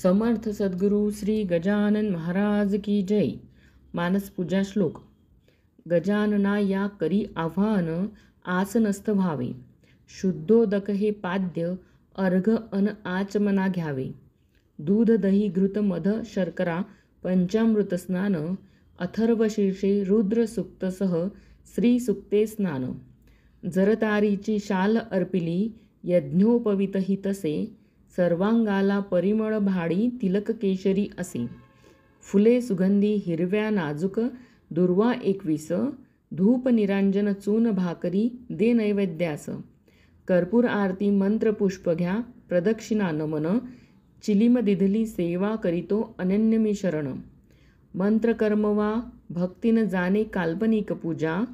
समर्थ सद्गुरु श्री गजानन महाराज की जय. मानस पूजा श्लोक. गजानना या करी आव्हान, आसनस्थ व्हावे. शुद्धोदक हे पाद्य, अर्घ अन आचमना घ्यावे. दूध दही घृत मध शर्करा पंचामृत स्नान. अथर्व शीर्षे रुद्र सुक्तसह श्री सुक्ते स्नान. जरतारीची शाल अर्पिली, यज्ञोपवीत तसे. सर्वांगाला परिमळ भाडी, तिलक केशरी असे. फुले सुगंधी हिरव्या नाजूक, दुर्वा 21. धूप निरांजन चून भाकरी, दे नैवेद्यास. कर्पूर आरती मंत्र पुष्प घ्या, प्रदक्षिणा नमन. चिलिम दिधली सेवा करीतो, अनन्य मी शरण. मंत्र कर्म वा भक्तीन जाणे काल्पनिक पूजा.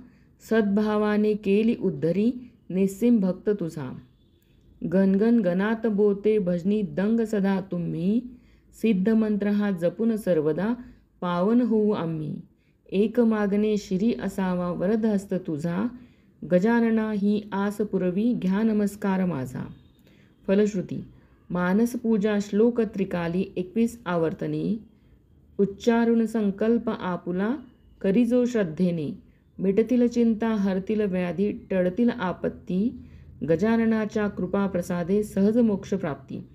सद्भावाने केली उद्धरी, निस्सीम भक्त तुझा. गणगण गणात बोते भजनी दंग सदा तुम्ही. सिद्ध मंत्र हा जपून सर्वदा, पावन होऊ आम्ही. एक मागणे श्री असावा वरद हस्त तुझा. गजानना ही आस पुरवी, घ्या नमस्कार माझा. फलश्रुती. मानस पूजा श्लोक त्रिकाली 21 आवर्तने. उच्चारून संकल्प आपुला, करीजो श्रद्धेने. मिटतील चिंता, हरतील व्याधी, टळतील आपत्ती. गजाननाच्या कृपा प्रसादे सहज मोक्ष प्राप्ती.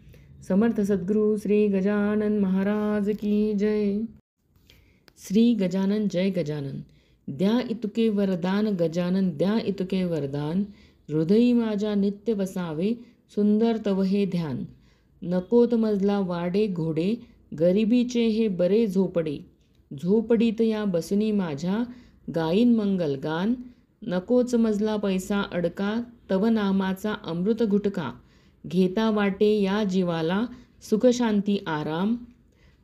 समर्थ सद्गुरु श्री गजानन महाराज की जय. श्री गजानन जय गजानन. द्या इतुके वरदान गजानन, द्या इतुके वरदान. हृदयी माझ्या नित्य बसावे, सुंदर तव हे ध्यान. नकोत मजला वाडे घोडे, गरिबीचे हे बरे झोपडे. झोपडीत या बसुनी माझ्या, गाईन मंगल गान. नकोच मजला पैसा अडका, तव नामाचा अमृत घुटका. घेता वाटे या जीवाला, सुख शांती आराम.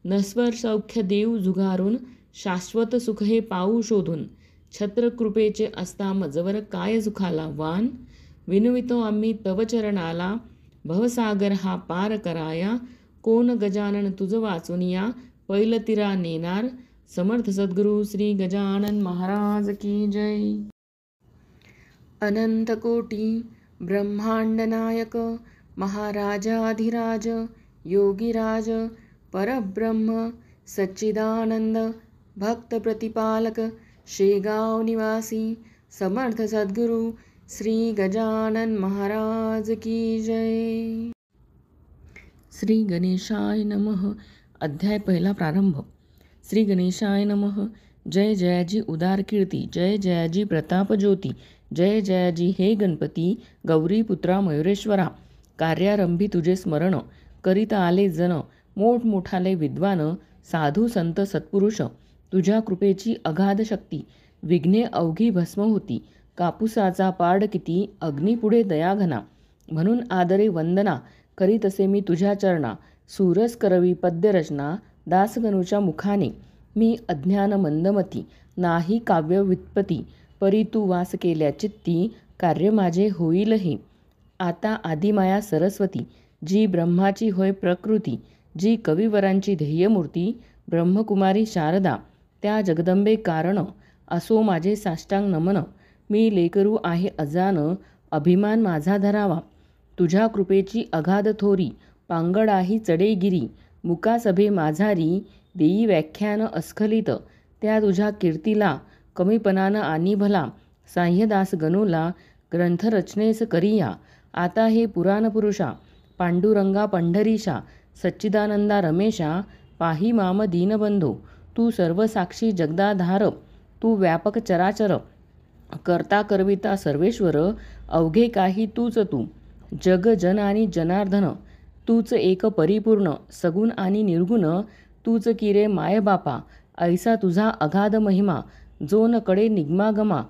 नश्वर सौख्य देव झुगारून, शाश्वत सुख हे पाऊ शोधून. छत्र कृपेचे असता मजवर, काय सुखाला वान. विनवितो आम्ही तव चरणाला, भवसागर हा पार कराया. कोण गजानन तुझ वाचून या, पैलतीरा नेणार. समर्थ सद्गुरु श्री गजानन महाराज की जय. अनंत कोटी ब्रह्मांड नायक, महाराजाधिराज, योगीराज, परब्रह्म सच्चिदानंद, भक्त प्रतिपालक, शेगाव निवासी. समर्थ सद्गुरु श्री गजानन महाराज की जय. श्री गणेशाय नमः. अध्याय पहिला प्रारंभ. श्री गणेशाय नमः. जय जयाजी उदार कीर्ती, जय जयाजी प्रताप ज्योती. जय जयाजी हे गणपती, गौरीपुत्रा मयुरेश्वरा. कार्यारंभी तुझे स्मरण, करीत आले जन. मोठमोठाले विद्वान, साधू संत सत्पुरुष. तुझ्या कृपेची अगाध शक्ती, विघ्ने अवघी भस्म होती. कापुसाचा पाड किती, अग्नीपुढे दयाघना. म्हणून आदरे वंदना, करीत असे मी तुझ्या चरणा. सुरस करवी पद्यरचना, दासगणूच्या मुखाने. मी अज्ञान मंदमती, नाही काव्य व्युत्पत्ती. परी तू वास केल्या चित्ती, कार्य माझे होईल हे. आता आदिमाया सरस्वती, जी ब्रह्माची होय प्रकृती. जी कविवरांची ध्येयमूर्ती, ब्रह्मकुमारी शारदा. त्या जगदंबे कारण, असो माझे साष्टांग नमन. मी लेकरू आहे अजान, अभिमान माझा धरावा. तुझ्या कृपेची अगाध थोरी, पांगडाही चढेगिरी. मुकासभे माझारी, देई व्याख्यान अस्खलित. त्या तुझ्या कीर्तीला, कमीपणानं आणि भला. साह्यदास गणूला, ग्रंथरचनेस करिया. आता हे पुराणपुरुषा, पांडुरंगा पंढरीशा. सच्चिदानंदा रमेशा, पाही माम दीनबंधो. तू सर्वसाक्षी जगदाधार, तू व्यापक चराचर. करता करविता सर्वेश्वर, अवघे काही तूच तू. जग जन आणि जनार्दन, तूच एक परिपूर्ण. सगुण आणि निर्गुण, तूच की रे मायबापा. ऐसा तुझा अगाध महिमा, जो न कडे निगमागमा.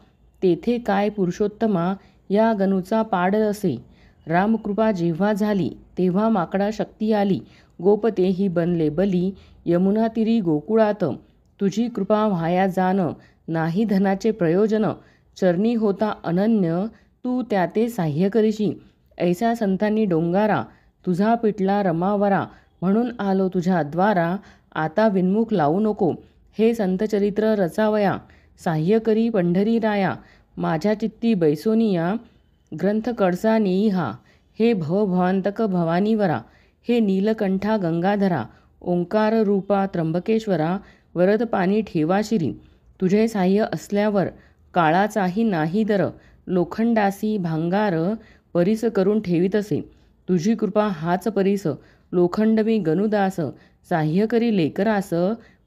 तेथे काय पुरुषोत्तमा, या गणूचा पाड असे. रामकृपा जेव्हा झाली, तेव्हा माकडा शक्ती आली. गोपतेही बनले बली, यमुना तीरी गोकुळात. तुझी कृपा व्हाया जान, नाही धनाचे प्रयोजन. चरणी होता अनन्य, तू त्याते साह्य करीशी. ऐसा संतांनी डोंगारा, तुझा पिटला रमावरा. म्हणून आलो तुझ्या द्वारा, आता विनमुख लावू नको. हे संतचरित्र रचावया, साह्य करी पंढरी राया. माझ्या चित्ती बैसोनिया, ग्रंथ कडसा नेई हा. हे भवभवांतक भवानीवरा, हे नीलकंठा गंगाधरा. ओंकार रूपा त्र्यंबकेश्वरा, वरद पाणी ठेवा शिरी. तुझे साह्य असल्यावर काळाचाही नाही दर. लोखंडासी भांगार परीस करून ठेवीतसे. तुझी कृपा हाच परीस, लोखंड मी गनुदास. साह्य करी लेकरास,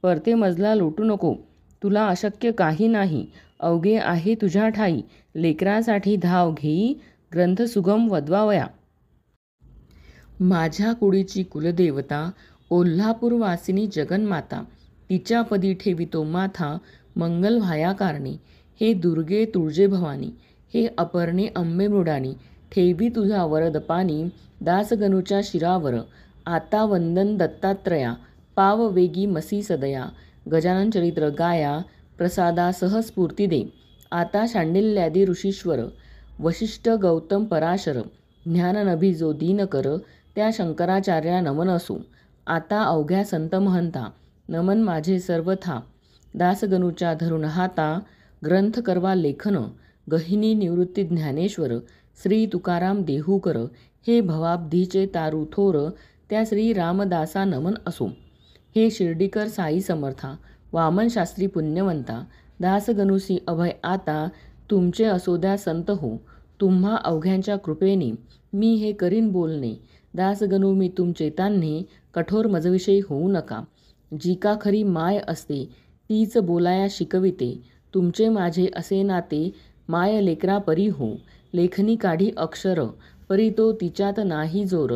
परते मजला लोटू नको. तुला अशक्य काही नाही, अवघे आहे तुझ्या ठाई. लेकरासाठी धाव घेई, ग्रंथ सुगम वदवावया. माझ्या कुडीची कुलदेवता, कोल्हापूरवासिनी जगन्माता. तिच्या पदी ठेवितो माथा, मंगल व्हाया कारणी. हे दुर्गे तुळजे भवानी, हे अपर्णे अंबे मृडानी. ठेवी तुझा वरद पाणी, दासगणूच्या शिरावर. आता वंदन दत्तात्रया, पाव वेगी मसी सदया. गजानन चरित्र गाया, प्रसादासह स्फूर्ती दे. आता शांडिल्यादी ऋषीश्वर, वशिष्ठ गौतम पराशर. ज्ञाननभी जो दीन कर, त्या शंकराचार्या नमन असो. आता अवघ्या संत महंता, नमन माझे सर्वथा. दासगणूच्या धरुण हाता, ग्रंथ करवा लेखन. गहिनी निवृत्ती ज्ञानेश्वर, श्री तुकाराम देहूकर. हे भवाब्धीचे तारू थोर, त्या श्री रामदासा नमन असो. हे शिर्डीकर साई समर्था, वामन शास्त्री पुण्यवंता. दासगणूसी अभय आता, तुमचे असोद्या संत हो. तुम्हा अवघ्यांच्या कृपेने, मी हे करीन बोलणे. दासगणू मी तुमचे तान्हे, कठोर मजविषयी होऊ नका. जी का खरी माय असते, तीच बोलाया शिकविते. तुमचे माझे असे नाते, माय लेकरा परी हो. लेखनी काढी अक्षर, परी तो तिच्यात नाही जोर.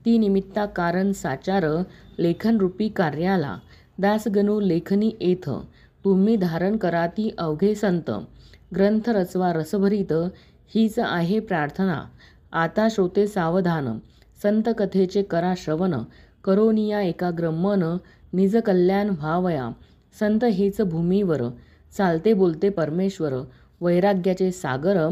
ती निमित्ता कारण साचार, लेखनरूपी कार्याला. दासगणू लेखनी येथ, तुम्ही धारण कराती अवघे संत. ग्रंथ रचवा रसभरीत, हीच आहे प्रार्थना. आता श्रोते सावधान, संत कथेचे करा श्रवण. करोनिया एकाग्र मन, निज कल्याण व्हावया. संत हेच भूमीवर, चालते बोलते परमेश्वर. वैराग्याचे सागर,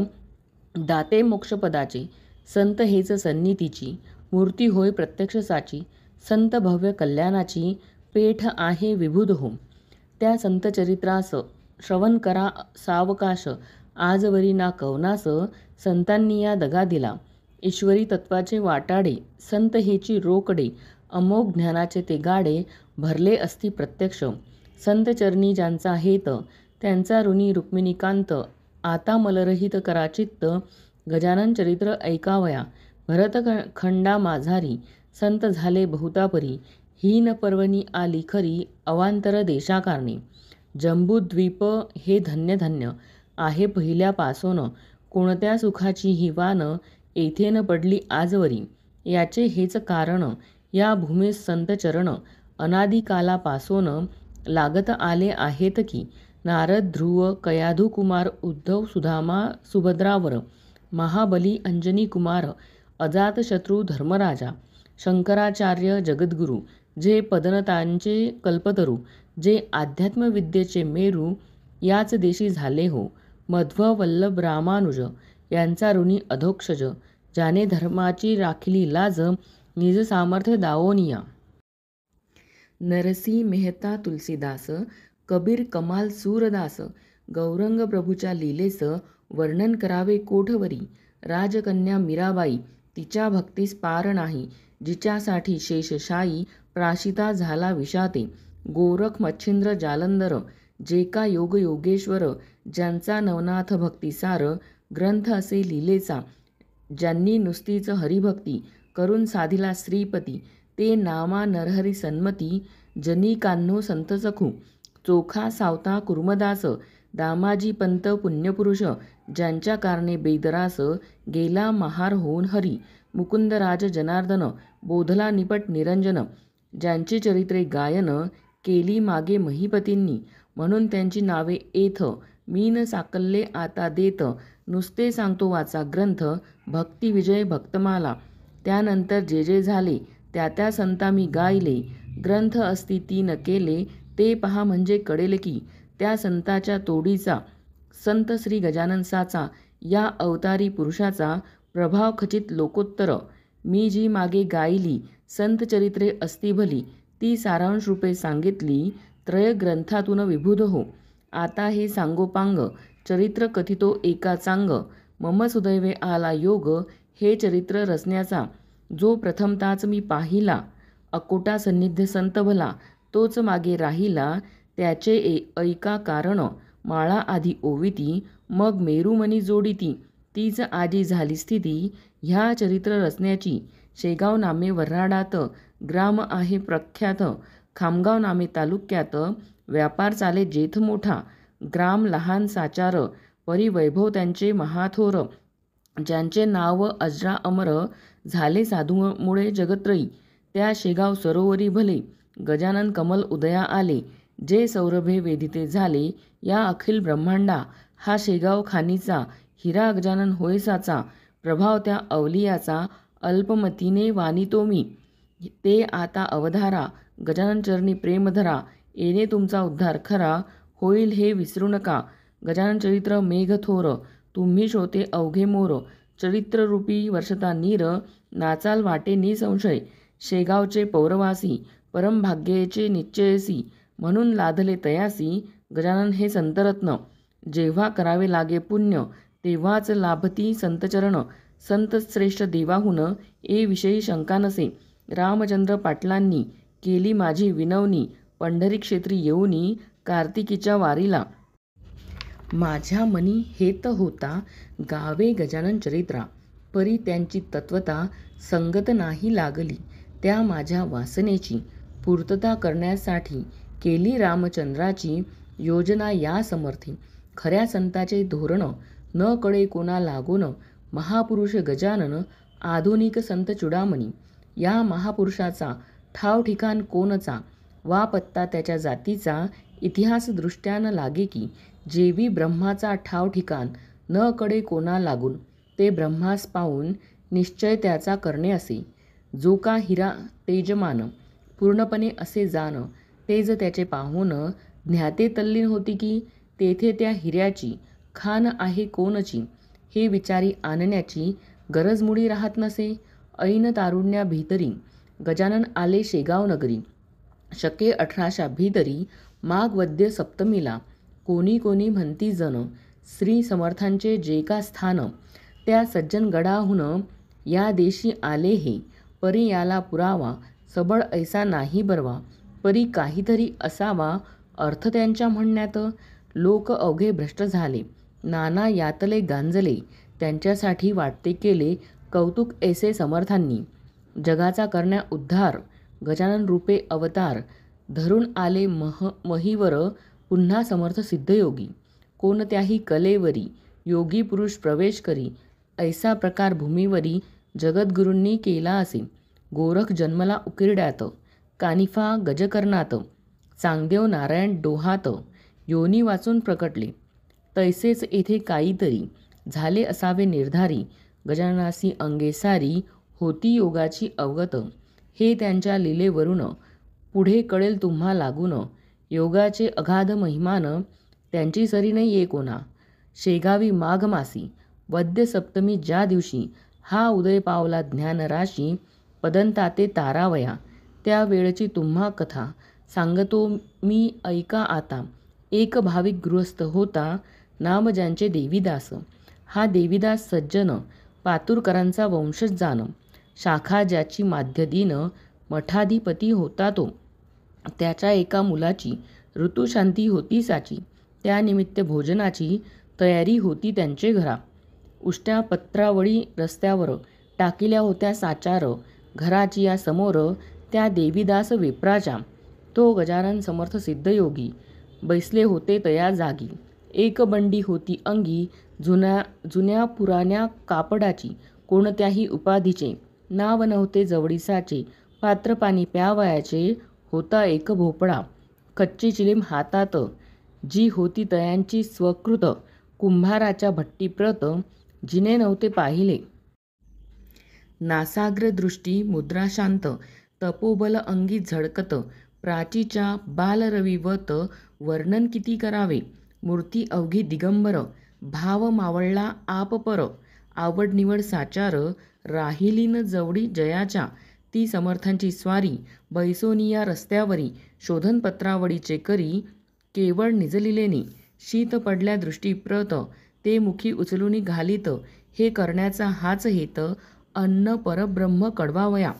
दाते मोक्षपदाचे. संत हेच सन्निधीची, मूर्ती होय प्रत्यक्ष साची. संत भव्य कल्याणाची, पेठ आहे विबुध हो. त्या संत चरित्रास, श्रवण करा सावकाश. आजवरी ना कवनास, संतांनी या दगा दिला. ईश्वरी तत्वाचे वाटाडे, संत हेची रोकडे. अमोघ ज्ञानाचे ते गाडे, भरले असती प्रत्यक्ष. संत चरणी ज्यांचा हेत, त्यांचा ऋणी रुक्मिणीकांत. आता मलरहित करा चित्त, गजानन चरित्र ऐकावया. भरतखंडा माझारी, संत झाले बहुतापरी. हीन पर्वणी आली खरी, अवांतर देशाकारणी. जंबूद्वीप हे धन्य धन्य, आहे पहिल्यापासोन. कोणत्या सुखाची ही वान, येथे न पडली आजवरी. याचे हेच कारण, या भूमीस संत चरण. अनादिकालापासोन लागत आले आहेत की. नारद ध्रुव कयाधू कुमार, उद्धव सुदामा सुभद्रावर. महाबली अंजनी कुमार, अजातशत्रू धर्मराजा. शंकराचार्य जगद्गुरू, जे पदनतांचे कल्पतरू. जे अध्यात्मविद्येचे मेरू, याच देशी झाले हो. मध्व वल्लभ रामानुज, यांचा ऋणी अधोक्षज. ज्याने धर्माची राखली लाज, निज सामर्थ्य दावोनिया. नरसी मेहता तुलसीदास, कबीर कमाल सूरदास. गौरंग प्रभूच्या लीलेस, वर्णन करावे कोठवरी. राजकन्या मीराबाई, तिच्या भक्तीस पार नाही. जिच्यासाठी शेषशायी, प्राशिता झाला विषाते. गोरख मच्छिंद्र जालंधर, जे का योग योगेश्वर. ज्यांचा नवनाथ भक्तिसार, ग्रंथ असे लीलेचा. ज्यांनी नुसतीच हरिभक्ती, करून साधिला श्रीपती. ते नामा नरहरी सन्मती, जनी कान्हो संत सखू. चोखा सावता कुर्मदास, दामाजी पंत पुण्यपुरुष. ज्यांच्या कारणे बेदरास, गेला महार होऊन हरी. मुकुंदराज जनार्दन, बोधला निपट निरंजन. ज्यांची चरित्रे गायन, केली मागे महीपतींनी. म्हणून त्यांची नावे येथ, मीन साकल्ले आता देत. नुसते सांगतो वाचा ग्रंथ, भक्ती विजय भक्तमाला. त्यानंतर जे जे झाले, त्या त्या संता मी गायले. ग्रंथ असती तीन केले, ते पहा म्हणजे कळेल की. त्या संताच्या तोडीचा, संत श्री गजानन साचा. या अवतारी पुरुषाचा, प्रभाव खचित लोकोत्तर. मी जी मागे गायली, संत चरित्रे असती भली. ती सारांश रूपे सांगितली, त्रय ग्रंथातून विबुध हो. आता हे सांगोपांग, चरित्र कथितो एका चांग. मम सुदैवे आला योग, हे चरित्र रचण्याचा. जो प्रथमताच मी पाहिला, अकोटा सन्निध्य संत भला, तोच मागे राहिला, त्याचे ऐका कारण, माळा आधी ओविती, मग मेरुमणी जोडिती, तीच आजी झाली स्थिती, ह्या चरित्र रचण्याची. शेगाव नामे वऱ्हाडात, ग्राम आहे प्रख्यात, खामगाव नामे तालुक्यात, व्यापार चाले जेथ मोठा, ग्राम लहान साचार, परी वैभव त्यांचे महाथोर, ज्यांचे नाव अजरा अमर, झाले साधूमुळे जगत्रयी, त्या शेगाव सरोवरी भले, गजानन कमल उदया आले, जे सौरभे वेदिते झाले, या अखिल ब्रह्मांडा, हा शेगाव खानीचा, हिरा गजानन होयसाचा, प्रभाव त्या अवलियाचा, अल्पमतीने वानितो मी, ते आता अवधारा, गजानन चरणी प्रेम धरा, येणे तुमचा उद्धार खरा, होईल हे विसरू नका, गजानन चरित्र मेघ थोर, तुम्ही श्रोते अवघे मोर, चरित्ररूपी वर्षता नीर, नाचाल वाटे निसंशय, शेगावचे पौरवासी, परमभाग्येचे निश्चयसी, म्हणून लादले तयासी, गजानन हे संतरत्न, जेव्हा करावे लागे पुण्य, तेव्हाच लाभती संतचरण, संत श्रेष्ठ देवाहून, ए विषयी शंका नसे, रामचंद्र पाटलांनी केली माझी विनवणी, पंढरी क्षेत्री येऊनी, कार्तिकीच्या वारीला, माझ्या मनी हेत होता, गावे गजानन चरित्रा, परी त्यांची तत्वता, संगत नाही लागली, त्या माझ्या वासनेची, पूर्तता करण्यासाठी, केली रामचंद्राची, योजना या समर्थी, खऱ्या संताचे धोरण, न कळे कोणा लागून, महापुरुष गजानन, आधुनिक संत चुडामणी, या महापुरुषाचा ठाव ठिकाण कोणचा, वा पत्ता त्याच्या जातीचा, इतिहास दृष्ट्यान लागे की, जेवी ब्रह्माचा ठाव ठिकाण, न कडे कोणा लागून, ते ब्रह्मास पाहून, निश्चय त्याचा करणे असे, जो का हिरा तेजमान, पूर्णपणे असे जाण, तेज त्याचे पाहून, ज्ञाते तल्लीन होती की, तेथे त्या हिऱ्याची, खान आहे कोणची, हे विचारी आणण्याची, गरज मुळी राहत नसे, ऐन तारुण्या भीतरी, गजानन आले शेगाव नगरी, शके 1800 भीतरी, माघ वद्य सप्तमीला, कोणी कोणी म्हणती जन, श्री समर्थांचे जे का स्थान, त्या सज्जन गडाहून, या देशी आले हे, परी याला पुरावा, सबळ ऐसा नाही बरवा, परी काहीतरी असावा, अर्थ त्यांच्या म्हणण्यात, लोक अवघे भ्रष्ट झाले, नाना यातले गांजले, त्यांच्यासाठी वाटते केले, कौतुक ऐसे समर्थांनी, जगाचा करण्या उद्धार, गजानन रूपे अवतार, धरून आले महीवर, पुन्हा समर्थ सिद्धयोगी, कोणत्याही कलेवरी, योगी पुरुष प्रवेश करी, ऐसा प्रकार भूमीवरी, जगद्गुरूंनी केला असे, गोरख जन्मला उकिरड्यात, कानिफा गजकर्णात, चांगदेव नारायण डोहात, योनी वाचून प्रकटले, तैसेच येथे काहीतरी, झाले असावे निर्धारी, गजाननासी अंगे सारी, होती योगाची अवगत, हे त्यांच्या लीलेवरून, पुढे कळेल तुम्हा लागून, योगाचे अगाध महिमान, त्यांची सरी नाही ये कोणा, शेगावी माघ मासी, वद्य सप्तमी ज्या दिवशी, हा उदय पावला ज्ञानराशी, पदंताते तारावया, त्या वेळची तुम्हा कथा, सांगतो मी ऐका आता, एक भाविक गृहस्थ होता, नाम ज्यांचे देवीदास, हा देवीदास सज्जन, पातुरकरांचा वंशज जाण, शाखा ज्याची माध्यदीन, मठाधिपती होता तो, त्याच्या एका मुलाची, ऋतुशांती होती साची, त्यानिमित्त भोजनाची, तयारी होती त्यांचे घरा, उष्ट्या पत्रावळी रस्त्यावर, टाकिल्या होत्या साचार, घराची या समोर, त्या देवीदास विप्राच्या, तो गजानन समर्थ सिद्धयोगी, बैसले होते तया जागी, एक बंडी होती अंगी, जुन्या पुराण्या कापडाची, कोणत्याही उपाधीचे, नाव नव्हते जवळीसाचे, पात्र पाणी प्यावयाचे, होता एक भोपळा, कच्ची चिलीम हातात, जी होती तयांची स्वकृत, कुंभाराच्या भट्टीप्रत, जिने नव्हते पाहिले, नासाग्र दृष्टी मुद्रा शांत, तपोबल अंगी झळकत, प्राचीच्या बालरविवत, वर्णन किती करावे, मूर्ती अवघी दिगंबर, भाव मावळला आपपर, आवड निवड साचार, राहिलीन जवळी जयाच्या, ती समर्थांची स्वारी, बैसोनिया रस्त्यावरी, शोधनपत्रावळीचे करी, केवळ निजलिलेनी, शीत पडल्या दृष्टीप्रत, ते मुखी उचलूनी घालीत, हे करण्याचा हाच हेत, अन्न परब्रह्म कडवावया,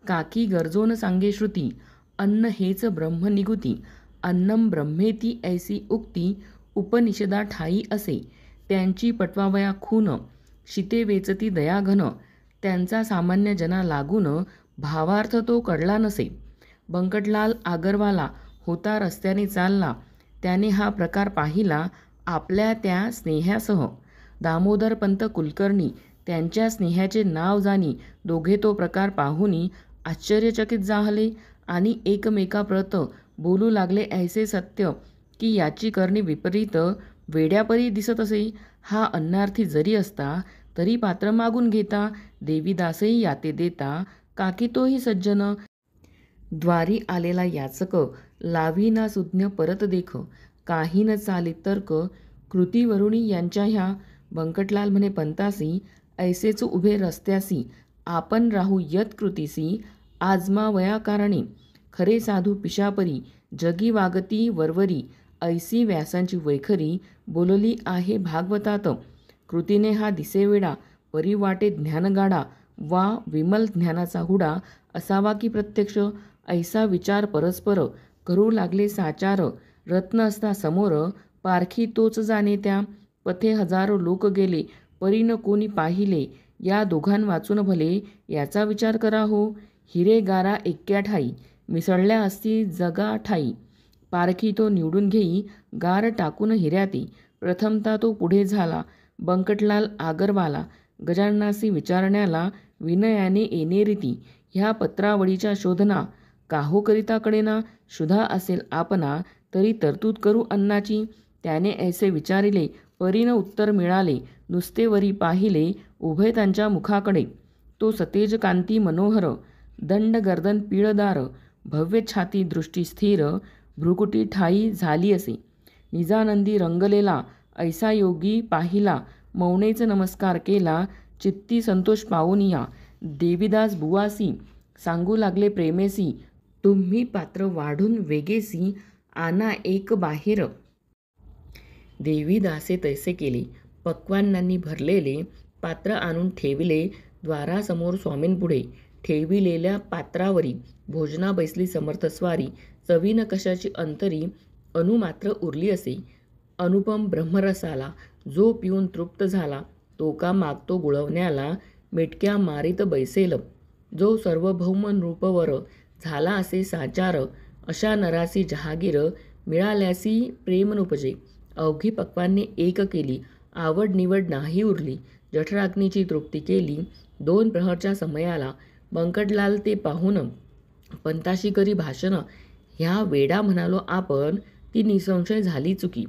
काकी गरजोन सांगे श्रुती, अन्न हेच ब्रह्म निगुती, अन्नम ब्रह्मेती ऐसी उक्ती, उपनिषदा ठाई असे. त्यांची पटवावया खून, शिते वेचती दयाघन, त्यांचा सामान्य जना लागून, भावार्थ तो कळला नसे. बंकटलाल आगरवाला होता रस्त्याने चालला, त्याने हा प्रकार पाहिला आपल्या त्या स्नेह्यासह. दामोदरपंत कुलकर्णी त्यांच्या स्नेहाचे नाव जाणी दोघे तो प्रकार पाहुनी आश्चर्यचकित झाले आणि एकमेकाप्रत बोलू लागले ऐसे सत्य की याची करणी विपरीत वेड्यापरी दिसत असे. हा अन्नार्थी जरी असता तरी पात्र मागून घेता, देवीदासही याते देता, काकी तोही सज्जन. द्वारी आलेला याचक लावी ना सुज्ञ परत देख, काही न चाले तर्क कृतीवरुणी यांच्या ह्या. बंकटलाल म्हणे पंतासी, ऐसेच उभे रस्त्यासी, आपण राहू यत कृतीसी, आजमावया कारणे. खरे साधू पिशापरी, जगी वागती वरवरी, ऐसी व्यासांची वैखरी बोलली आहे भागवतात. कृतीने हा दिसेवेडा, परी वाटे ज्ञानगाडा, वा विमल ज्ञानाचा हुडा असावा की प्रत्यक्ष. ऐसा विचार परस्पर करू लागले साचार, रत्न असता समोर, पारखी तोच जाणे त्या. पथे हजारो लोक गेले, परी न कोणी पाहिले, या दोघां वाचून भले याचा विचार करा हो. हिरे गारा एक्या ठाई, मिसळल्या असती जगा ठाई, पारखी तो निवडून घेई, गार टाकून हिऱ्याती. प्रथमता तो पुढे झाला बंकटलाल आगरवाला, गजाननासी विचारण्याला विनयाने येणे रीती. ह्या पत्रावळीच्या शोधना, काहोकरिता कडेना, शुधा असेल आपणा, तरी तरतूद करू अन्नाची. त्याने ऐसे विचारिले, परीनं उत्तर मिळाले, नुसते वरी पाहिले उभय त्यांच्या मुखाकडे. तो सतेज कांती मनोहर, दंड गर्दन पिळदार, भव्य छाती दृष्टी स्थिर, भ्रुकुटी ठाई झाली असे. निजानंदी रंगलेला ऐसा योगी पाहिला, मौनेच नमस्कार केला, चित्ती संतोष पावूनिया. देवीदास बुवासी सांगू लागले प्रेमेसी, तुम्ही पात्र वाढून वेगेसी, आना एक बाहेर. देवीदासे तैसे केले. पक्वान्नांनी भरलेले पात्र आणून ठेविले द्वारासमोर स्वामींपुढे. ठेविलेल्या पात्रावरी भोजना बैसली समर्थ स्वारी, चवीन कशाची अंतरी अनु मात्र उरली असे. अनुपम ब्रह्मरसाला जो पिऊन तृप्त झाला, तो का मागतो गुळवण्याला, मिटक्या मारीत बैसेल. जो सार्वभौम नृपवर झाला असे साचार, अशा नरासी जहागीर मिळाल्यासी प्रेम नुपजे. अवघी पक्वान्ने एक केली, आवड निवड नाही उरली, जठराग्नीची तृप्ती केली. 2 प्रहरच्या समयाला बंकटलाल ते पाहून पंताशी करी भाषण, ह्या वेडा म्हणालो आपण, ती निसंशय झाली चुकी.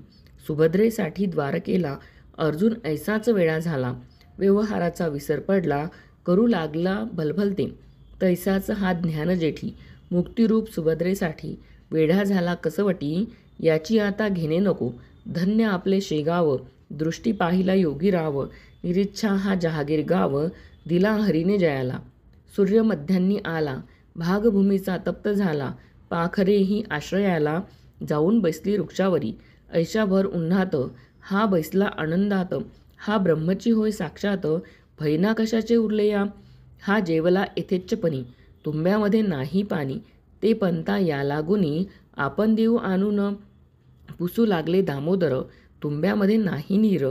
सुभद्रेसाठी द्वारकेला अर्जुन ऐसाच वेडा झाला, व्यवहाराचा विसर पडला, करू लागला भलभलते. तैसाच हा ज्ञान जेठी, मुक्तिरूप सुभद्रेसाठी वेढा झाला कसवटी. याची आता घेणे नको, धन्य आपले शेगाव, दृष्टी पाहिला योगी राव. निरीच्छा हा जहागीर गाव, दिला हरीने जयाला. सूर्य मध्यान्नी आला, भागभूमीचा तप्त झाला, पाखरेही आश्रयाला जाऊन बैसली वृक्षावरी. ऐशाभर उन्हात हा बैसला आनंदात, हा ब्रह्मची होय साक्षात, भैना कशाचे उरले या. हा जेवला यथेच्छपणी, तुंब्यामध्ये नाही पाणी, ते पंता या लागुनी, आपण देऊ आणून. पुसू लागले दामोदर, तुंब्यामध्ये नाही नीर,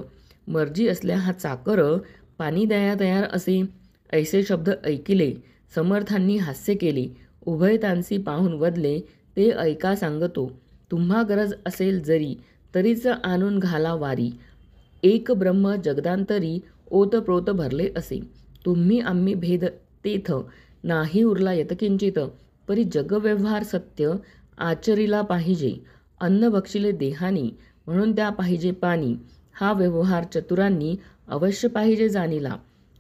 मर्जी असल्या हा चाकर, पाणी द्या तयार असे. ऐसे शब्द ऐकिले, समर्थांनी हास्य केले, उभयतांसी पाहून वदले, ते ऐका सांगतो. तुम्हा गरज असेल जरी, तरीच आणून घाला वारी. एक ब्रह्म जगदांतरी, ओतप्रोत भरले असे. तुम्ही आम्ही भेद तेथ, नाही उरला यतकिंचित, परी जगव्यवहार सत्य आचरिला पाहिजे. अन्न बक्षिले देहानी, म्हणून त्या पाहिजे पाणी. हा व्यवहार चतुरांनी अवश्य पाहिजे जाणीला.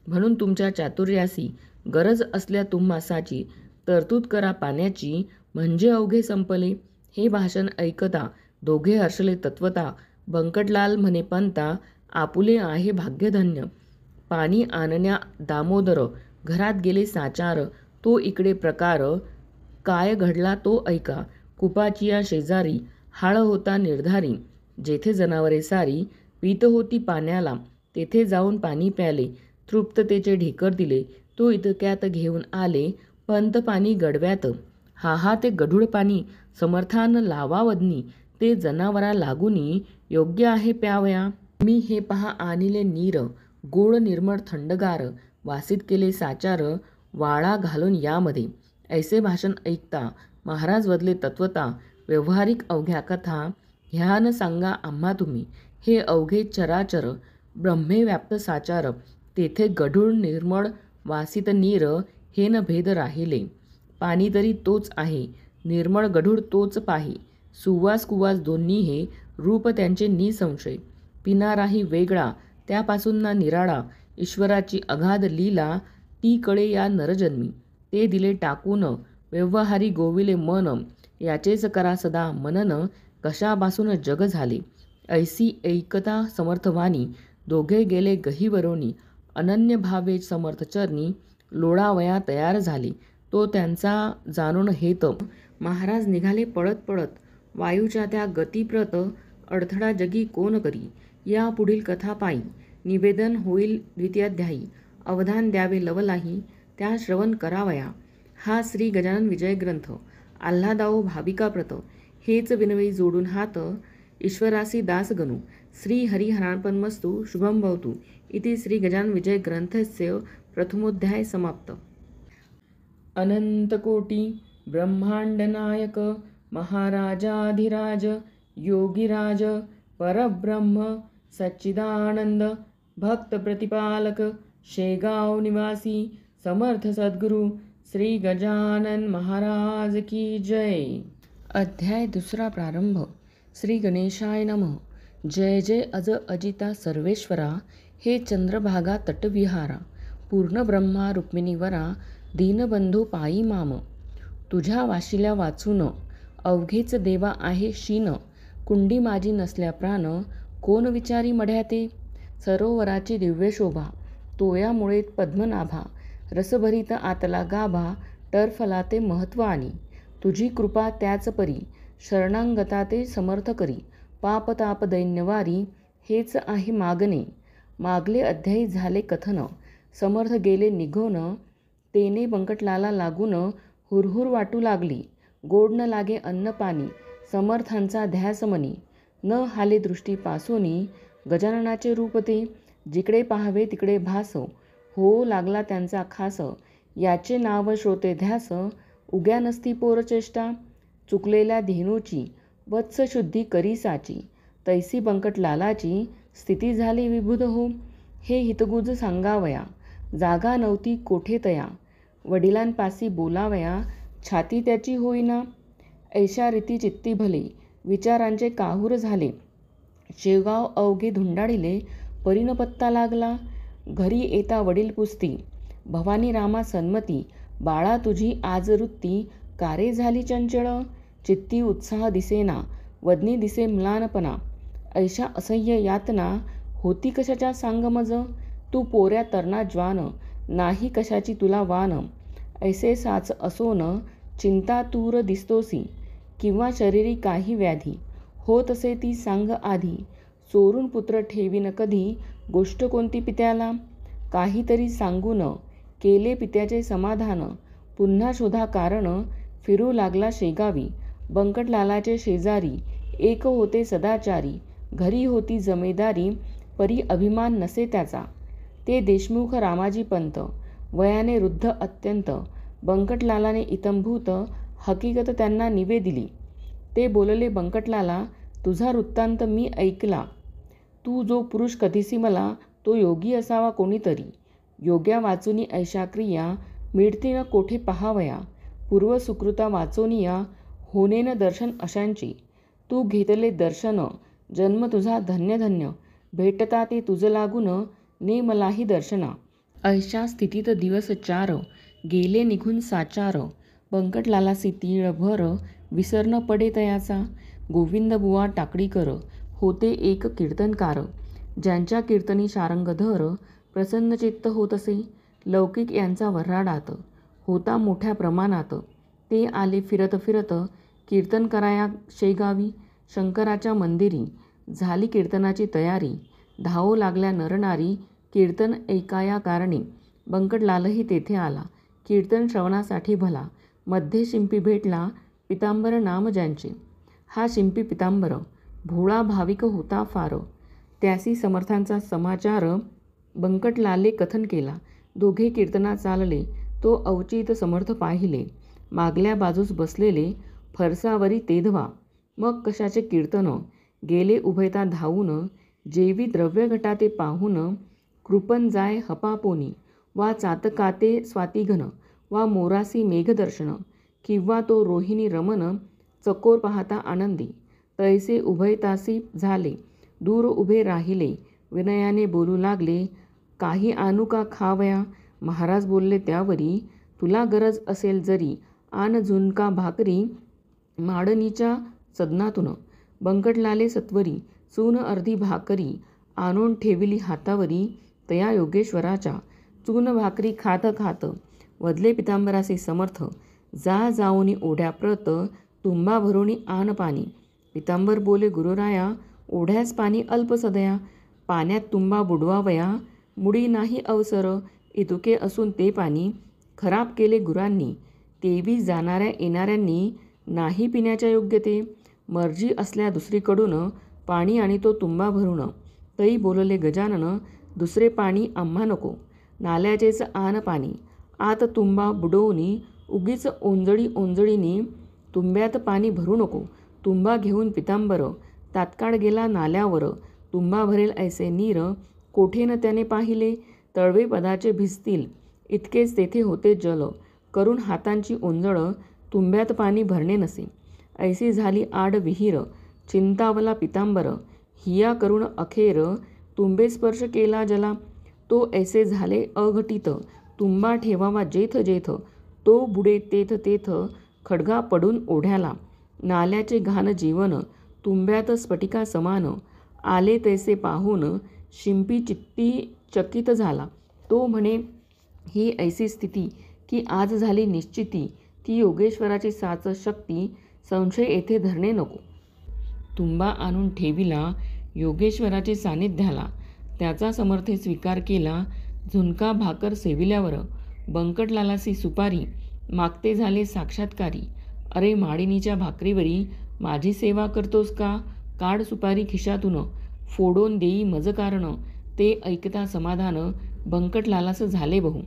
म्हणून तुमच्या चातुर्यासी गरज असल्या तुम्हासाची तरतूद करा पाण्याची, म्हणजे अवघे संपले. हे भाषण ऐकता दोघे हर्षले तत्वता. बंकटलाल म्हणे पंता, आपुले आहे भाग्यधन्य. पाणी आणण्या दामोदर घरात गेले साचार, तो इकडे प्रकार काय घडला तो ऐका. कुपाचिया शेजारी हाळ होता निर्धारी, जेथे जनावरे सारी पीत होती पाण्याला, तेथे जाऊन पाणी प्याले. तृप्ततेचे ढेकर दिले, तो इतक्यात घेऊन आले. पंत पाणी गडव्यात, हा ते गढूळ पाणी समर्थान लावावदनी, ते जनावरा लागुनी योग्य आहे प्यावया. मी हे पहा आणिले नीर, गोड निर्मळ थंडगार, वासित केले साचार, वाळा घालून यामध्ये. ऐसे भाषण ऐकता महाराज वदले तत्वता, व्यवहारिक अवघ्या कथा ह्यान सांगा आम्हा तुम्ही. हे अवघे चराचर ब्रह्मे व्याप्त साचार, तेथे गढूळ निर्मळ वासित नीर, हे न भेद राहिले. पाणी तरी तोच आहे, निर्मळ गढूळ तोच पाही. सुवास कुवास दोन्ही हे, रूप त्यांचे निसंशय. पिनाराही वेगळा, त्यापासून ना निराळा. ईश्वराची अगाध लीला, ती कळे या नरजन्मी. ते दिले टाकून, व्यवहारी गोविले मन. याचेच करा सदा मनन, कशापासून जग झाले. ऐसी ऐकता समर्थवानी, दोघे गेले गहिवरोनी. अनन्य भावे समर्थ चरणी, लोळावया तयार झाले. तो त्यांचा जाणून हेत, महाराज निघाले पळत पळत. वायूच्या त्या गतिप्रत, अडथळा जगी कोण करी. या पुढील कथा पायी, निवेदन होईल द्वितीयाध्यायी. अवधान द्यावे लवलाही, त्या श्रवण करावया. हा श्री गजानन विजय ग्रंथ. आल्हादाओ भाविकाप्रत, हेच विनवी जोडून हात. ईश्वरासी दास गणू, श्री हरिहरार्पणमस्तु. शुभम भवतु. इति श्री गजानन विजय ग्रंथस्य प्रथमोध्याय समाप्त. अनंतकोटी ब्रह्मांड नायक, महाराजाधिराज, योगीराज, परब्रह्म सच्चिदानंद, भक्त प्रतिपालक, शेगाव निवासी, समर्थ सद्गुरु श्री गजानन महाराज की जय. अध्याय दुसरा. प्रारंभ. श्री गणेशाय नमः. जय जय अज अजिता सर्वेश्वरा, हे चंद्रभागा तटविहारा. पूर्ण ब्रह्मा रुक्मिणीवरा, दीनबंधू पायी माम. तुझ्या वाशिल्या वाचून, अवघेच देवा आहे शीन. कुंडी माझी नसल्या प्राण, कोण विचारी मढ्याते. सरोवराची दिव्य शोभा, तोयामुळे पद्मनाभा. रसभरित आतला गाभा, टरफला ते महत्व आणि. तुझी कृपा त्याच परी, शरणांगता ते समर्थ करी. पापताप दैन्यवारी, हेच आहे मागणे. मागले अध्यायी झाले कथन, समर्थ गेले निघून. तेने बंकटलाला लागून, हुरहुर वाटू लागली. गोड न लागे अन्न पाणी, समर्थांचा ध्यास मनी. न हाले दृष्टी पासोनी, गजाननाचे रूप ते. जिकडे पाहावे तिकडे भास, हो लागला त्यांचा खास. याचे नाव श्रोते ध्यास, उग्या नसती पोरचेष्टा. चुकलेल्या धेनूची, वत्स शुद्धी करी साची. तैसी बंकटलालाची, स्थिती झाली विबुध हो. हे हितगुज सांगावया, जागा नव्हती कोठे तया. वडिलांपासी बोलावया, छाती त्याची होईना. ऐशा रीती चित्ती भले, विचारांचे काहूर झाले. शेवगाव अवघे धुंडाळिले, परीन पत्ता लागला. घरी येता वडील पुसती, भवानी रामा सन्मती. बाळा तुझी आज वृत्ती, कारे झाली चंचळ. चित्ती उत्साह दिसेना, वदनी दिसे म्लानपणा. ऐशा असह्य यातना, होती कशाच्या सांग मज. तू पोऱ्या तरणा ज्वान, नाही कशाची तुला वान. ऐसे साच असोन, चिंता तूर दिसतोसी. किंवा शरीरी काही व्याधी, होत असे ती सांग आधी. चोरून पुत्र ठेवीन कधी, गोष्ट कोणती पित्याला. काहीतरी सांगून, केले पित्याचे समाधान. पुन्हा शोधा कारण, फिरू लागला शेगावी. बंकटलालाचे शेजारी, एक होते सदाचारी. घरी होती जमेदारी, परी अभिमान नसे त्याचा. ते देशमुख रामाजी पंत, वयाने वृद्ध अत्यंत. बंकटलालाने इतंभूत, हकीकत त्यांना निवेदिली. ते बोलले बंकटलाला, तुझा वृत्तांत मी ऐकला. तू जो पुरुष कधीसी मला, तो योगी असावा कोणीतरी. योग्या वाचुनी ऐशा क्रिया, मिळती न कोठे पहावया. पूर्व सुकृता वाचोनिया, होणेन दर्शन अशांची. तू घेतले दर्शन, जन्म तुझा धन्य धन्य. भेटता ते तुझ लागून, ने मलाही दर्शना. ऐशा स्थितीत दिवस चार, गेले निघून साचार. बंकटलालासी तीळभर, विसर न पडे तयाचा. गोविंदबुवा टाकडीकर, होते एक कीर्तनकार. ज्यांच्या कीर्तनी शारंगधर, प्रसन्नचित्त होत असे. लौकिक यांचा वऱ्हाडात, होता मोठ्या प्रमाणात. ते आले फिरत फिरत, कीर्तन कराया शेगावी. शंकराच्या मंदिरी, झाली कीर्तनाची तयारी. धावू लागल्या नरनारी, कीर्तन ऐकाया कारणी. बंकटलालही तेथे आला. कीर्तन श्रवणासाठी भला. मध्ये शिंपी भेटला पितांबर नाम ज्यांचे. हा शिंपी पितांबर भोळा भाविक होता फार. त्यासी समर्थांचा समाचार बंकटलाले कथन केला. दोघे कीर्तना चालले. तो अवचित समर्थ पाहिले. मागल्या बाजूस बसलेले फरसावरी तेधवा. मग कशाचे कीर्तन. गेले उभयता धावून. जेवी द्रव्य घटाते पाहून. कृपन जाय हपापोनी. वा चातकाते स्वातिघन. वा मोरासी मेघदर्शन. किंवा तो रोहिणी रमन चकोर पाहता आनंदी. तैसे उभयतासी झाले. दूर उभे राहिले. विनयाने बोलू लागले. काही आणू का खावया. महाराज बोलले त्यावरी. तुला गरज असेल जरी आन झुणका भाकरी माडणीच्या सदनातून. बंकटलाले सत्वरी चून अर्धी भाकरी आणून ठेविली हातावरी. तया योगेश्वराच्या चून भाकरी खात खात वदले पितांबराचे समर्थ. जा जाऊनी ओढ्या प्रत तुंबा भरुणी आण पाणी. पितांबर बोले गुरुराया ओढ्यास पाणी अल्प सदया. पाण्यात तुंबा बुडवावया मुडी नाही अवसर. इतुके असून ते पाणी खराब केले गुरांनी. तेवी जाणाऱ्या येणाऱ्यांनी नाही पिण्याच्या योग्य ते. मर्जी असल्या दुसरीकडून पाणी आणि तो तुंबा भरून. तई बोलले गजानन दुसरे पाणी आम्हा नको. नाल्याचेच आण पाणी. आत तुंबा बुडवूनी उगीच ओंजळीनी तुंब्यात पाणी भरू नको. तुंबा घेऊन पितांबर तात्काळ गेला नाल्यावर. तुंबा भरेल ऐसे नीर कोठे न त्याने पाहिले. तळवे पदाचे भिजतील इतकेच तेथे होते जल. करून हातांची ओंजळ तुंब्यात पाणी भरणे नसे. ऐसी झाली आड विहीर. चिंतावला पितांबर हिया करून अखेर. तुंबे स्पर्श केला जला. तो ऐसे झाले अघटित. तुंबा ठेवावा जेथ जेथ. तो बुडे तेथ तेथ. खड्गा पडून ओढ्याला. नाल्याचे घाण जीवन तुंब्यात स्फटिका समान. आले तैसे पाहून शिंपी चित्ती चकित झाला. तो म्हणे ही ऐसी स्थिती की आज झाली निश्चिती. ती योगेश्वराची साच शक्ती. संशय येथे धरणे नको. तुंबा आणून ठेविला योगेश्वराचे सानिध्याला. त्याचा समर्थे स्वीकार केला. झुणका भाकर सेविल्यावर. बंकटलालासी सुपारी मागते झाले साक्षात्कारी. अरे माडिनीच्या भाकरीवरी माझी सेवा करतोस का. काढ सुपारी खिशातून फोडून देई मज कारण. ते ऐकता समाधान बंकटलालास झाले बहु.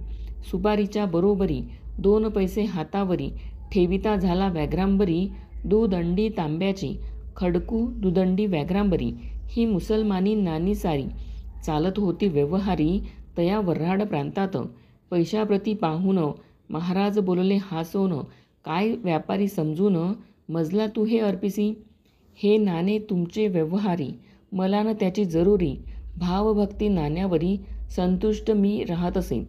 सुपारीच्या बरोबरी 2 पैसे हातावरी ठेविता झाला व्याघ्रांबरी. दुदंडी तांब्याची खडकू दुदंडी व्याघ्रांबरी. ही मुसलमानी नानी सारी चालत होती व्यवहारी. तया वर्हाड प्रांतात पैशाप्रती पाहून महाराज बोलले हासोन. काय व्यापारी समजून मजला तू हे अर्पिसी. हे नाणे तुमचे व्यवहारी मला न त्याची जरुरी. भावभक्ती नाण्यावरी संतुष्ट मी राहत असे.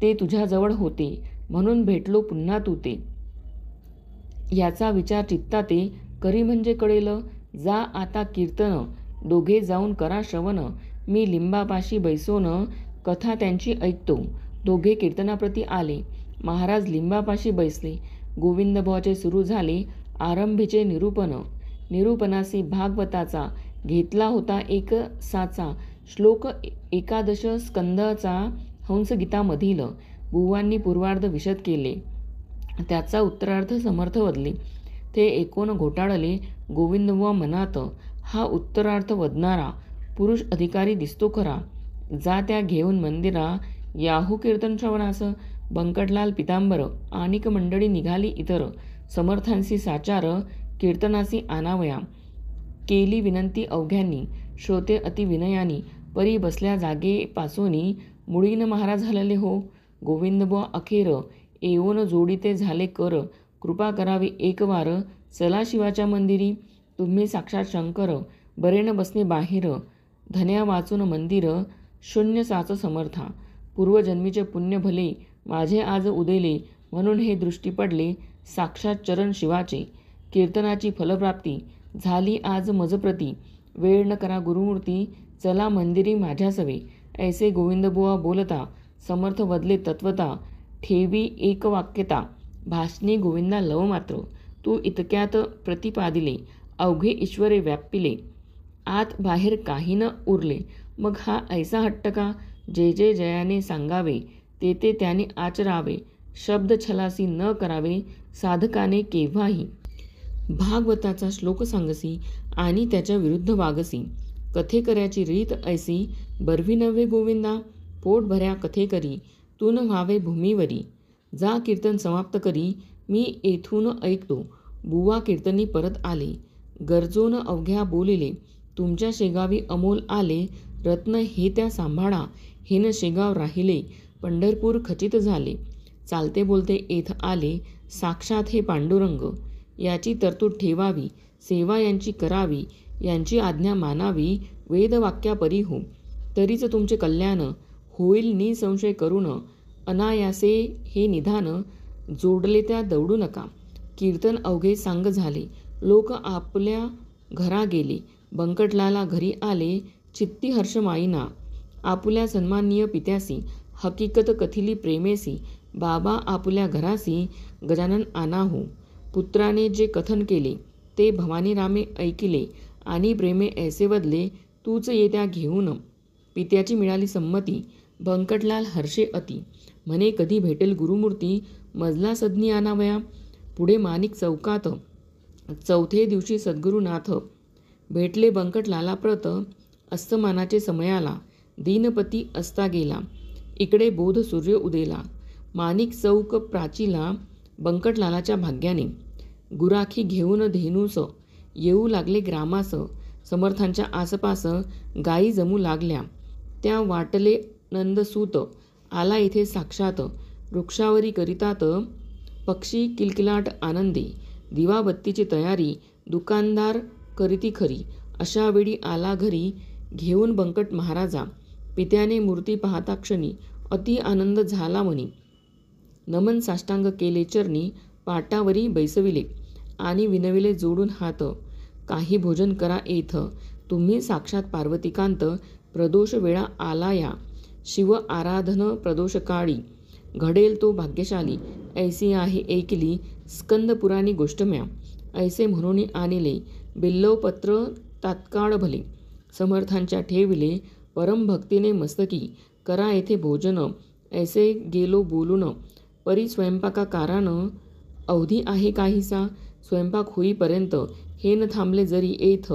ते तुझ्याजवळ होते म्हणून भेटलो पुन्हा तू ते. याचा विचार चित्ताते करी म्हणजे कळेल. जा आता कीर्तन दोघे जाऊन करा श्रवण. मी लिंबापाशी बैसोन कथा त्यांची ऐकतो. दोघे कीर्तनाप्रती आले. महाराज लिंबापाशी बैसले. गोविंदबुवाचे सुरू झाले आरंभीचे निरूपण. निरूपणासी भागवताचा घेतला होता एक साचा श्लोक 11 स्कंदाचा हंसगीतामधील. बुवांनी पूर्वार्ध विशद केले. त्याचा उत्तरार्थ समर्थ वदले. ते ऐकून घोटाळले. गोविंदबुवा मनात हा उत्तरार्थ वदणारा पुरुष अधिकारी दिसतो खरा. जा त्या घेऊन मंदिरा याहू कीर्तन श्रवणास. बंकटलाल पितांबर आणिक मंडळी निघाली इतर. समर्थांशी साचार कीर्तनासी आणावया. केली विनंती अवघ्यांनी. श्रोते अति विनयानी. परी बसल्या जागेपासोनी मुळीन महाराज हलले हो. गोविंदबुवा अखेर येऊन जोडीते झाले कर. कृपा करावी एकवार चला शिवाच्या मंदिरी. तुम्ही साक्षात शंकर बरे न बसणे बाहेर. धन्या वाचून मंदिर शून्य साच समर्था. पूर्वजन्मीचे पुण्य भले माझे आज उदेले. म्हणून हे दृष्टी पडले साक्षात चरण शिवाचे. कीर्तनाची फलप्राप्ती झाली आज मजप्रती. वेळ न करा गुरुमूर्ती चला मंदिरी माझ्या सवे. ऐसे गोविंदबुवा बोलता समर्थ वदले तत्वता. ठेवी एकवाक्यता भाषणी गोविंदा लव मात्र. तू इतक्यात प्रतिपादिले अवघे ईश्वरे व्यापिले. आत बाहेर काही न उरले. मग हा ऐसा हट्ट का. जे जे जयाने सांगावे ते ते त्याने आचरावे. शब्द छलासी न करावे साधकाने केव्हाही. भागवताचा श्लोक सांगसी आणि त्याच्या विरुद्ध वागसी. कथेकऱ्याची रीत ऐसी बरवी नव्हे गोविंदा. पोट भऱ्या कथे करी तून व्हावे भूमीवरी. जा कीर्तन समाप्त करी मी येथून ऐकतो. बुवा कीर्तनी परत आले. गरजून अवघ्या बोलिले तुमच्या शेगावी अमोल आले. रत्न हे त्या सांभाळा हेन शेगाव राहिले. पंढरपूर खचित झाले. चालते बोलते येथ आले. साक्षात हे पांडुरंग. याची तरतूद ठेवावी. सेवा यांची करावी. यांची आज्ञा मानावी. वेदवाक्यापरी हो. तरीच तुमचे कल्याण होईल निसंशय करून. अनायासे हे निधान जोडले त्या दौडू नका. कीर्तन अवघे सांग झाले. लोक आपल्या घरा गेले. बंकटलाला घरी आले. चित्ती हर्ष माईना. आपुल्या सन्माननीय पित्यासी हकीकत कथिली प्रेमेसी. बाबा आपुल्या घरासी गजानन आना हो. पुत्राने जे कथन केले ते भवानी रामे ऐकिले आणि प्रेमे ऐसे वदले तूच येत्या घेऊन. पित्याची मिळाली संमती. बंकटलाल हर्षे अति. म्हणे कधी भेटेल गुरुमूर्ती. मजला सदनी आणावया. पुढे माणिक चौकात चौथे दिवशी सद्गुरुनाथ भेटले बंकटलाला प्रत. अस्तमानाचे समयाला दीनपती असता गेला. इकडे बोध सूर्य उदेला. माणिक चौक प्राचीला बंकटलालाच्या भाग्याने. गुराखी घेऊन धेनूस येऊ लागले ग्रामास. समर्थांच्या आसपास गायी जमू लागल्या. त्या वाटले नंदसूत आला इथे साक्षात. वृक्षावरी करीतात पक्षी किलकिलाट आनंदी. दिवाबत्तीची तयारी दुकानदार करीती खरी. अशा वेळी आला घरी घेऊन बंकट महाराजा. पित्याने मूर्ती पाहता क्षणी अति आनंद झाला मनी. नमन साष्टांग केले चरणी. पाटावरी बैसविले आणि विनविले जोडून हात. काही भोजन करा येथ तुम्ही साक्षात पार्वतीकांत. प्रदोष वेळा आला या. शिव आराधन प्रदोष काळी. घडेल तो भाग्यशाली. ऐसी आहे ऐकली स्कंद पुराणी गोष्ट म्या. ऐसे म्हणून आणले बिल्लवपत्र तात्काळ भले. समर्थांच्या ठेविले परमभक्तीने मस्तकी. करा येथे भोजन ऐसे गेलो बोलून. परी स्वयंपाकाकारान अवधी आहे काहीसा. स्वयंपाक होईपर्यंत हे न थांबले जरी येथ.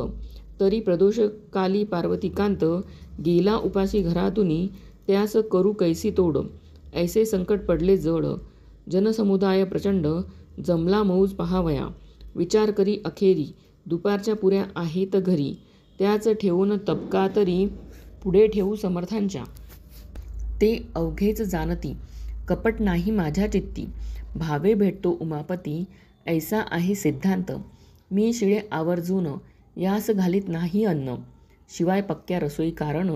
तरी प्रदोषकाली पार्वतीकांत गेला उपाशी घरातुनी. त्यास करू कैसी तोड. ऐसे संकट पडले जड. जनसमुदाय प्रचंड जमला मौज पहावया. विचार करी अखेरी दुपारच्या पुऱ्या आहेत घरी. त्याच ठेवून तबका तरी पुढे ठेवू समर्थांच्या. ते अवघेच जाणती कपट नाही माझ्या चित्ती. भावे भेटतो उमापती ऐसा आहे सिद्धांत. मी शिळे आवर्जून यास घालीत नाही अन्न. शिवाय पक्क्या रसोई कारण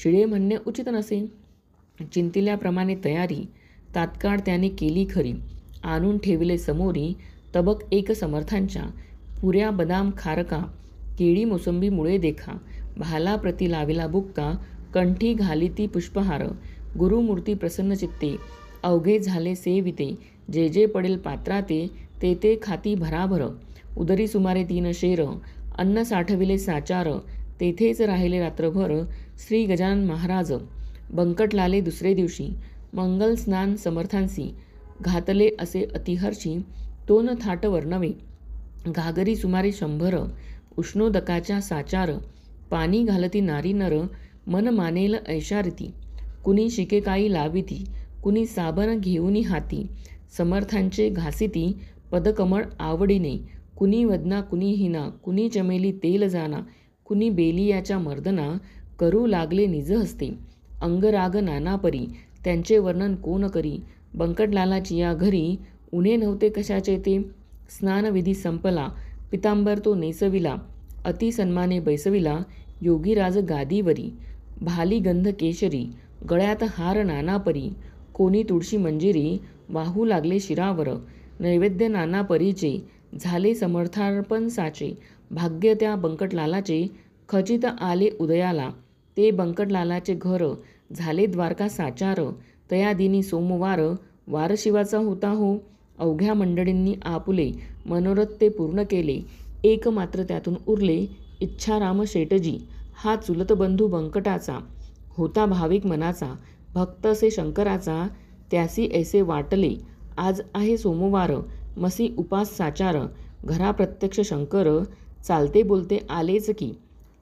शिळे म्हणणे उचित नसे. चिंतिल्याप्रमाणे तयारी तात्काळ त्याने केली खरी. आणून ठेविले समोरी तबक एक समर्थांच्या. पुऱ्या बदाम खारका केळी मोसंबी मुळे देखा. भाला प्रती लाविला बुक्का. कंठी घालिती पुष्पहार. गुरुमूर्ती प्रसन्न चित्ते अवघे झाले सेविते. जे जे पडेल पात्राते ते ते खाती भराभर. उदरी सुमारे 3 शेर अन्न साठविले साचार. तेथेच राहिले रात्रभर श्री गजानन महाराज. बंकटलाले दुसरे दिवशी मंगल स्नान समर्थांसी घातले असे अतिहर्षी. तोन थाट वर्णवे घागरी सुमारे 100. उष्णोदकाच्या साचार पाणी घालती नारी नर. मन मानेल ऐशारीती. कुणी शिकेकाई लाविती. कुणी साबण घेऊनी हाती. समर्थांचे घासिती पदकमळ आवडीने. कुणी वदना कुणी हिना. कुणी चमेली तेल जाना. कुणी बेलियाच्या मर्दना करू लागले निज हस्ते. अंगराग नानापरी त्यांचे वर्णन कोण करी. बंकटलालाची या घरी उणे नव्हते कशाचे ते. स्नानविधी संपला पितांबर तो नेसविला. अति सन्माने बैसविला योगीराज गादीवरी. भाली गंध केशरी गळ्यात हार नानापरी. कोणी तुळशी मंजिरी वाहू लागले शिरावर. नैवेद्य नानापरीचे झाले समर्थार्पण साचे. भाग्य त्या बंकटलालाचे खचित आले उदयाला. ते बंकटलालाचे घर झाले द्वारका साचार. तया दिनी सोमवार वार शिवाचा होता हो. अवघ्या मंडळींनी आपुले मनोरथ ते पूर्ण केले. एक मात्र त्यातून उरले इच्छाराम शेटजी. हा चुलत बंधू बंकटाचा होता भाविक मनाचा. भक्त असे शंकराचा त्यासी ऐसे वाटले. आज आहे सोमवार, मसी उपास साचार, घरा प्रत्यक्ष शंकर, चालते बोलते आलेच की.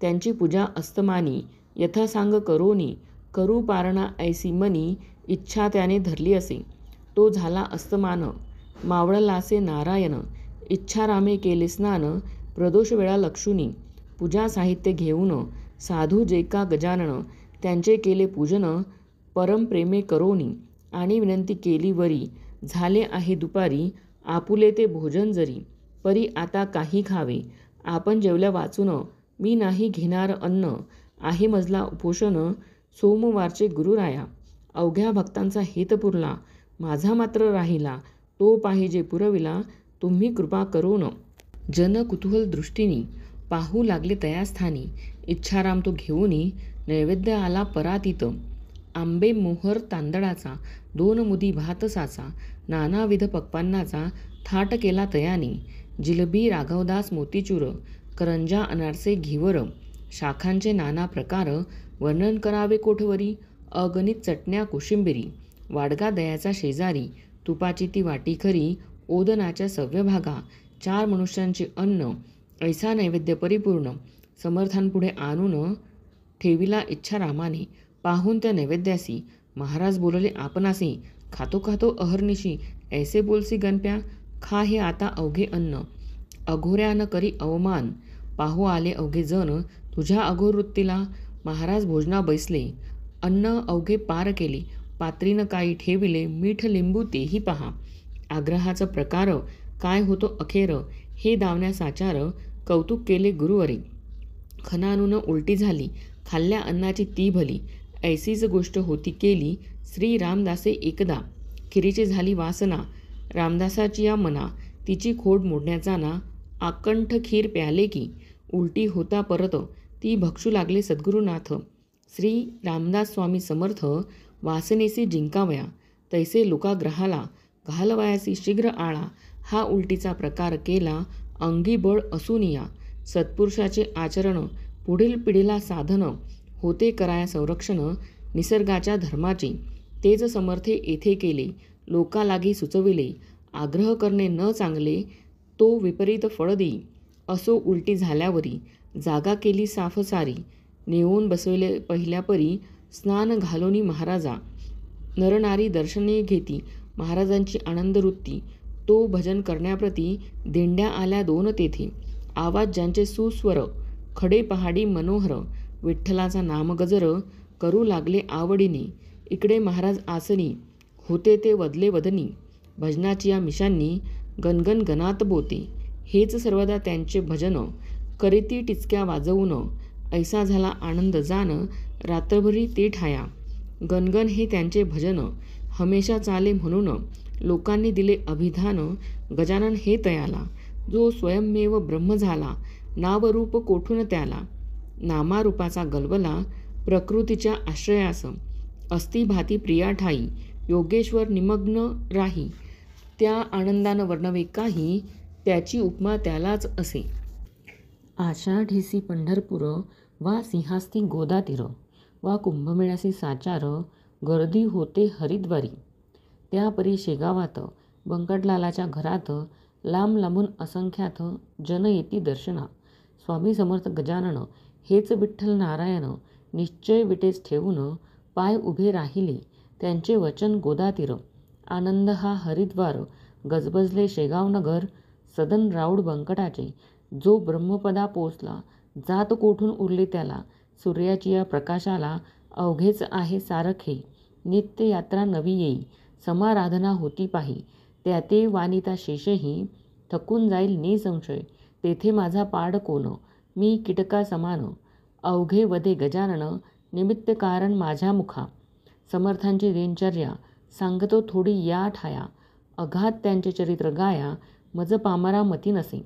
त्यांची पूजा अस्तमानी, यथासांग करोनी, करू पारणा ऐसी मनी, इच्छा त्याने धरली असे. तो झाला अस्तमान, मावळलासे नारायण, इच्छारामे केले स्नान, प्रदोष वेळा लक्षुनी, पूजा साहित्य घेऊन, साधू जे का गजानन, त्यांचे केले पूजन, परम प्रेमे करोनी, आणि विनंती केली वरी, झाले आहे दुपारी, आपुले ते भोजन जरी, परी आता काही खावे, आपण जेवल्या वाचून, मी नाही घेणार अन्न, आहे मजला उपोषण, सोमवारचे गुरुराया, अवघ्या भक्तांचा हेत पुरला, माझा मात्र राहिला, तो पाहिजे पुरविला, तुम्ही कृपा करून. जन कुतूहल दृष्टीनी, पाहू लागले तयास्थानी, इच्छाराम तो घेऊनी, नैवेद्य आला परातीत, आंबे मोहर तांदळाचा, 2 मुदी भात साचा, नानाविध पक्वान्नाचा थाट केला तयानी, जिलबी राघवदास मोतीचूर, करंजा अनारसे घिवर, शाखांचे नाना प्रकार, वर्णन करावे कोठवरी, अगणित चटण्या कोशिंबिरी, वाडगा दयाचा शेजारी, तुपाची ती वाटी खरी, ओदनाच्या सव्यभागा, 4 मनुष्यांचे अन्न, ऐसा नैवेद्य परिपूर्ण, समर्थांपुढे आणून ठेविला इच्छारामाने, पाहून त्या नैवेद्यासी, महाराज बोलले आपणासी, खातो खातो अहर्निशी, ऐसे बोलसी गणप्या, खा हे आता अवघे अन्न, अघोऱ्यानं करी अवमान, पाहू आले अवघे जण, तुझ्या अघोर वृत्तीला, महाराज भोजना बैसले, अन्न अवघे पार केले, पात्रीनं काही ठेविले, मीठ लिंबू तेही पहा, आग्रहाचा प्रकार काय होतो अखेर, हे दावण्या साचार, कौतुक केले गुरुवरी, खणानून उलटी झाली, खाल्ल्या अन्नाची ती भली, ऐसीच गोष्ट होती केली, श्री रामदासे एकदा, खिरीची झाली वासना, रामदासाची या मना, तिची खोड मोडण्याचा ना, आकंठ खीर प्याले की, उलटी होता परत, ती भक्षू लागले सद्गुरुनाथ, श्री रामदास स्वामी समर्थ, वासनेसी जिंकावया, तैसे लोकाग्रहाला, घालवायासी शीघ्र आळा, हा उलटीचा प्रकार केला, अंगी बळ असूनिया, सत्पुरुषाचे आचरण, पुढील पिढीला साधन, होते कराया संरक्षण, निसर्गाच्या धर्माचे, तेच समर्थे येथे केले, लोकालागी सुचविले, आग्रह करणे न चांगले, तो विपरीत फळ देई, असो उलटी झाल्यावरी, जागा केली साफ सारी, नेऊन बसविले पहिल्या परी, स्नान घालोनी महाराजा, नरनारी दर्शने घेती, महाराजांची आनंद वृत्ती, तो भजन करण्याप्रती, दिंड्या आल्या 2 तेथे, आवाज ज्यांचे सुस्वर, खडे पहाडी मनोहर, विठ्ठलाचा नामगजर, करू लागले आवडीने, इकडे महाराज आसनी, होते ते वदले वदनी, भजनाची या मिशांनी, गणगण गणात बोते, हेच सर्वदा त्यांचे भजन, करीती टिचक्या वाजवून, ऐसा झाला आनंद जान, रात्रभरी ते ठाया, गणगण हे त्यांचे भजन, हमेशा चाले म्हणून, लोकांनी दिले अभिधान, गजानन हे तयाला, जो स्वयंमेव ब्रह्म झाला, नावरूप कोठून त्याला, नामारूपाचा गलबला, प्रकृतीच्या आश्रयास, अस्ति भाती प्रिया ठाई, योगेश्वर निमग्न राही, त्या आनंदानं वर्णवे काही, त्याची उपमा त्यालाच असे. आषाढीसी पंढरपूर, वा सिंहास्ती गोदातीर, वा कुंभमेळ्यासी साचार, गर्दी होते हरिद्वारी, त्यापरी शेगावात, बंकटलालाच्या घरात, लांब लांबून असंख्यात जन येती दर्शना, स्वामी समर्थ गजानन, हेच विठ्ठल नारायण, निश्चय विटेस ठेवून, पाय उभे राहिले, त्यांचे वचन गोदातीर, आनंद हा हरिद्वार, गजबजले शेगाव नगर, सदन राऊड बंकटाचे, जो ब्रह्मपदा पोचला, जात कोठून उरले त्याला, सूर्याची या प्रकाशाला, अवघेच आहे सारखे, नित्य यात्रा नवी येई, समाराधना होती पाही, त्याते वानिता शेषही, थकून जाईल निसंशय, तेथे माझा पाड कोण, मी कीटका समान, अवघे वदे गजानन, निमित्त कारण माझ्या मुखा, समर्थांची दिनचर्या, सांगतो थोडी या ठाया, अघात त्यांचे चरित्र गाया, मज पामरा मती नसे,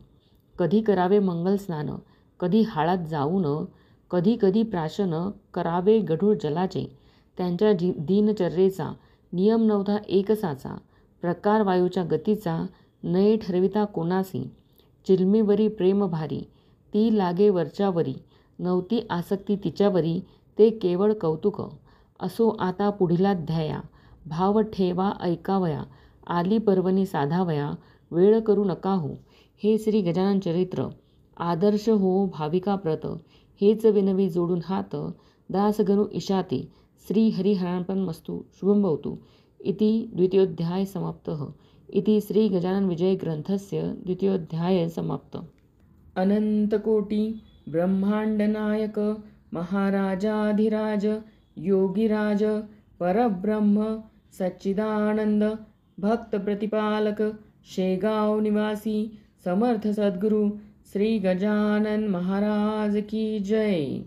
कधी करावे मंगल स्नान, कधी हाळात जाऊन, कधी कधी प्राशन करावे गढूळ जलाचे, त्यांच्या दिनचर्येचा नियम नव्हता एकसाचा, प्रकार वायूच्या गतीचा, नये ठरविता कोणासी, चिलमीवरी प्रेम भारी, ती लागे वरच्यावरी, नव्हती आसक्ती तिच्यावरी, ते केवळ कौतुक, असो आता पुढीला ध्याया, भाव ठेवा ऐकावया, आली पर्वणी साधावया वेळ करू नका हो. हे श्री गजानन चरित्र आदर्श हो भाविका प्रत. हेच विनवी जोडून हात दासगणू ईशाती. श्री हरिहरार्पणमस्तु शुभं भवतु इति द्वितीयोऽध्याय समाप्तः. इति श्री गजानन विजय ग्रंथस्य द्वितीयोऽध्याय समाप्त. अनंतकोटी ब्रह्मांड नायक महाराजाधिराज योगीराज परब्रह्म सच्चिदानंद भक्त प्रतिपालक शेगाव निवासी समर्थ सद्गुरु श्री गजानन महाराज की जय.